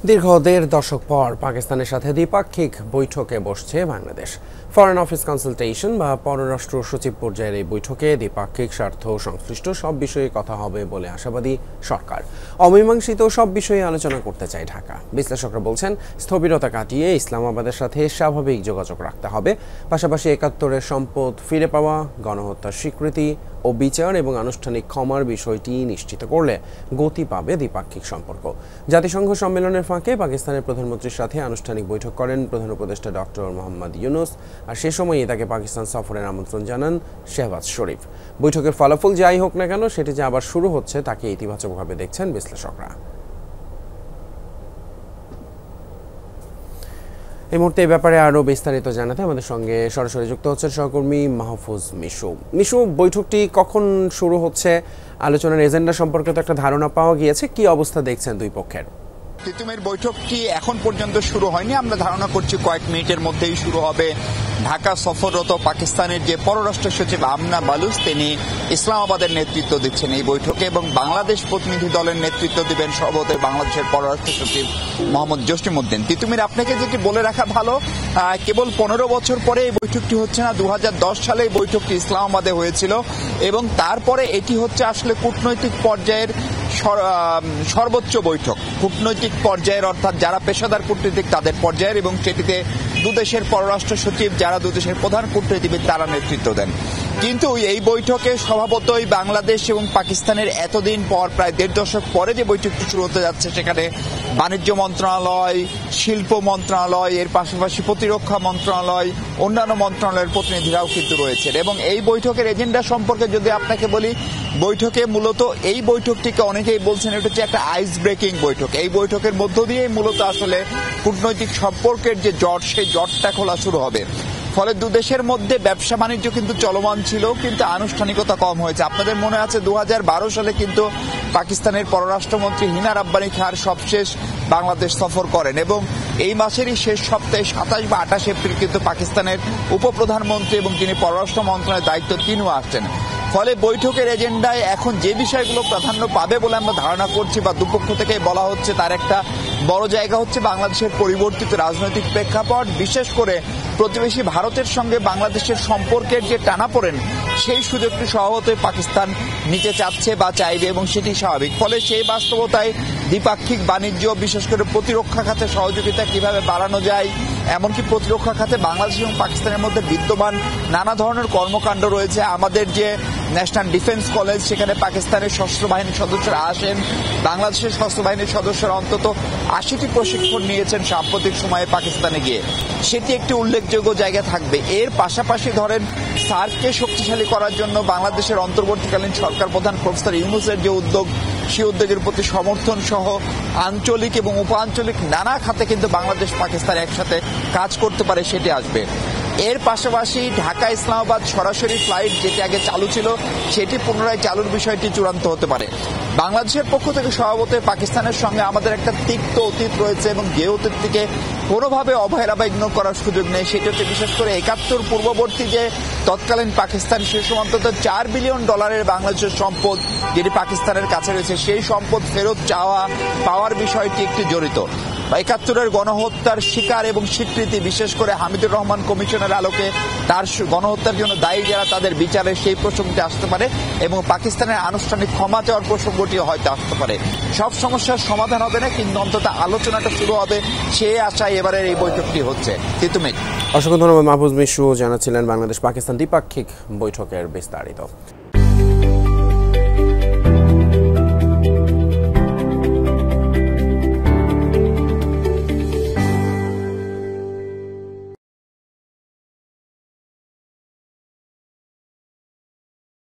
দীর্ঘ দেড় দশক পর পাকিস্তানের সাথে দ্বিপাক্ষিক বৈঠকে বসছে বাংলাদেশ। ফরেন অফিস কনসালটেশন বা পররাষ্ট্র সচিব পর্যায়ের এই বৈঠকে দ্বিপাক্ষিক স্বার্থ সংশ্লিষ্ট সব বিষয়ে কথা হবে বলে আশাবাদী সরকার। অমীমাংসিত সব বিষয়ে আলোচনা করতে চায় ঢাকা। বিশ্লেষকরা বলছেন, স্থবিরতা কাটিয়ে ইসলামাবাদের সাথে স্বাভাবিক যোগাযোগ রাখতে হবে। পাশাপাশি ৭১-এর সম্পদ ফিরে পাওয়া, গণহত্যার স্বীকৃতি ও বিচার এবং আনুষ্ঠানিক ক্ষমার বিষয়টি নিশ্চিত করলে গতি পাবে দ্বিপাক্ষিক সম্পর্ক। জাতিসংঘ সম্মেলনের ফাঁকে পাকিস্তানের প্রধানমন্ত্রীর সাথে আনুষ্ঠানিক বৈঠক করেন প্রধান উপদেষ্টা ডক্টর মোহাম্মদ ইউনূস, আর সে সময়ই তাকে পাকিস্তান সফরের আমন্ত্রণ জানান শেহবাজ শরীফ। বৈঠকের ফলাফল যাই হোক না কেন, সেটি যে আবার শুরু হচ্ছে তাকে ইতিবাচকভাবে দেখছেন বিশ্লেষকরা। এই মুহূর্তে এই ব্যাপারে আরও বিস্তারিত জানাতে আমাদের সঙ্গে সরাসরি যুক্ত হচ্ছেন সহকর্মী মাহফুজ মিশু। বৈঠকটি কখন শুরু হচ্ছে? আলোচনার এজেন্ডা সম্পর্কে তো একটা ধারণা পাওয়া গিয়েছে, কি অবস্থা দেখছেন দুই পক্ষের? তিতুমির বৈঠকটি এখন পর্যন্ত শুরু হয়নি, আমরা ধারণা করছি কয়েক মিনিটের মধ্যেই শুরু হবে। ঢাকা সফররত পাকিস্তানের যে পররাষ্ট্র সচিব আমনা বালুচ, তিনি ইসলামাবাদের নেতৃত্ব দিচ্ছেন এই বৈঠকে, এবং বাংলাদেশ প্রতিনিধি দলের নেতৃত্ব দিবেন সর্বদয় বাংলাদেশের পররাষ্ট্র সচিব মোহাম্মদ জসিমউদ্দিন। তিতুমির, আপনাকে যেটি বলে রাখা ভালো, কেবল ১৫ বছর পরে এই বৈঠকটি হচ্ছে না। ২০১০ সালে এই বৈঠকটি ইসলামাবাদে হয়েছিল, এবং তারপরে এটি হচ্ছে আসলে কূটনৈতিক পর্যায়ের সর্বোচ্চ বৈঠক। কূটনৈতিক পর্যায়ের অর্থাৎ যারা পেশাদার কূটনীতিক তাদের পর্যায়ের, এবং সেটিতে দুদেশের পররাষ্ট্র সচিব, যারা দুদেশের প্রধান কূটনীতিবিদ, তারা নেতৃত্ব দেন। কিন্তু এই বৈঠকে স্বভাবতই বাংলাদেশ এবং পাকিস্তানের এতদিন পর, প্রায় দেড় দশক পরে যে বৈঠকটি শুরু হতে যাচ্ছে, সেখানে বাণিজ্য মন্ত্রণালয়, শিল্প মন্ত্রণালয়, এর পাশাপাশি প্রতিরক্ষা মন্ত্রণালয়, অন্যান্য মন্ত্রণালয়ের প্রতিনিধিরাও কিন্তু রয়েছেন। এবং এই বৈঠকের এজেন্ডা সম্পর্কে যদি আপনাকে বলি, বৈঠকে মূলত এই বৈঠকটিকে অনেকেই বলছেন এটা হচ্ছে একটা আইস ব্রেকিং বৈঠক। এই বৈঠকের মধ্য দিয়েই মূলত আসলে কূটনৈতিক সম্পর্কের যে জট, সেই জটটা খোলা শুরু হবে। ফলে দুদেশের মধ্যে ব্যবসা বাণিজ্য কিন্তু চলমান ছিল, কিন্তু আনুষ্ঠানিকতা কম হয়েছে। আপনাদের মনে আছে ২০১২ সালে কিন্তু পাকিস্তানের পররাষ্ট্রমন্ত্রী হিনা রাব্বানি খার সবশেষ বাংলাদেশ সফর করেন, এবং এই মাসেরই শেষ সপ্তাহে ২৭ বা ২৮ এপ্রিল কিন্তু পাকিস্তানের উপপ্রধানমন্ত্রী এবং তিনি পররাষ্ট্র মন্ত্রণালয়ের দায়িত্ব তিনিও আসছেন। ফলে বৈঠকের এজেন্ডায় এখন যে বিষয়গুলো প্রাধান্য পাবে বলে আমরা ধারণা করছি বা দুপক্ষ থেকে বলা হচ্ছে, তার একটা বড় জায়গা হচ্ছে বাংলাদেশের পরিবর্তিত রাজনৈতিক প্রেক্ষাপট, বিশেষ করে প্রতিবেশী ভারতের সঙ্গে বাংলাদেশের সম্পর্কের যে টানাপোড়েন, সেই সুযোগটি স্বভাবতই পাকিস্তান নিতে চাচ্ছে বা চাইবে, এবং সেটি স্বাভাবিক। ফলে সেই বাস্তবতায় দ্বিপাক্ষিক বাণিজ্য, বিশেষ করে প্রতিরক্ষা খাতে সহযোগিতা কিভাবে বাড়ানো যায়, এমনকি প্রতিরক্ষা খাতে বাংলাদেশ এবং পাকিস্তানের মধ্যে বিদ্যমান নানা ধরনের কর্মকাণ্ড রয়েছে। আমাদের যে ন্যাশনাল ডিফেন্স কলেজ, সেখানে পাকিস্তানের সশস্ত্র বাহিনীর সদস্যরা আসেন, বাংলাদেশের সশস্ত্র বাহিনীর সদস্যরা অন্তত ৮০টি প্রশিক্ষণ নিয়েছেন সাম্প্রতিক সময়ে পাকিস্তানে গিয়ে, সেটি একটি উল্লেখযোগ্য জায়গা থাকবে। এর পাশাপাশি ধরেন সার্ককে শক্তিশালী করার জন্য বাংলাদেশের অন্তর্বর্তীকালীন সরকার প্রধান প্রফেসর ইউনূসের যে উদ্যোগ, সেই উদ্যোগের প্রতি সমর্থন সহ আঞ্চলিক এবং উপাঞ্চলিক নানা খাতে কিন্তু বাংলাদেশ পাকিস্তান একসাথে কাজ করতে পারে, সেটি আসবে। এর পাশাপাশি ঢাকা ইসলামাবাদ সরাসরি ফ্লাইট যেটি আগে চালু ছিল, সেটি পুনরায় চালুর বিষয়টি চূড়ান্ত হতে পারে। বাংলাদেশের পক্ষ থেকে স্বভাবতই পাকিস্তানের সঙ্গে আমাদের একটা তিক্ত অতীত রয়েছে, এবং যে অতীতটিকে কোনোভাবে অবহেলা বা ইগনোর করার সুযোগ নেই। সেটি হচ্ছে বিশেষ করে ৭১ পূর্ববর্তী যে তৎকালীন পাকিস্তান, সে সময় অন্তত $৪ বিলিয়ন বাংলাদেশের সম্পদ যেটি পাকিস্তানের কাছে রয়েছে, সেই সম্পদ ফেরত পাওয়ার বিষয়টি একটি জড়িত। ৭১-এর গণহত্যার শিকার এবং স্বীকৃতি, বিশেষ করে হামিদুর রহমান কমিশনের আলোকে তার গণহত্যার জন্য দায়ী যারা, তাদের বিচারে সেই প্রসঙ্গটি আসতে পারে, এবং পাকিস্তানের আনুষ্ঠানিক ক্ষমা চাওয়ার প্রসঙ্গটি হয়তো আসতে পারে। সব সমস্যার সমাধান হবে না, কিন্তু অন্তত আলোচনাটা শুরু হবে, সে আশায় এবারের এই বৈঠকটি হচ্ছে। তিতুমির, অসংখ্য ধন্যবাদ মাহফুজ মিশু, জানাচ্ছিলেন বাংলাদেশ পাকিস্তান দ্বিপাক্ষিক বৈঠকের বিস্তারিত।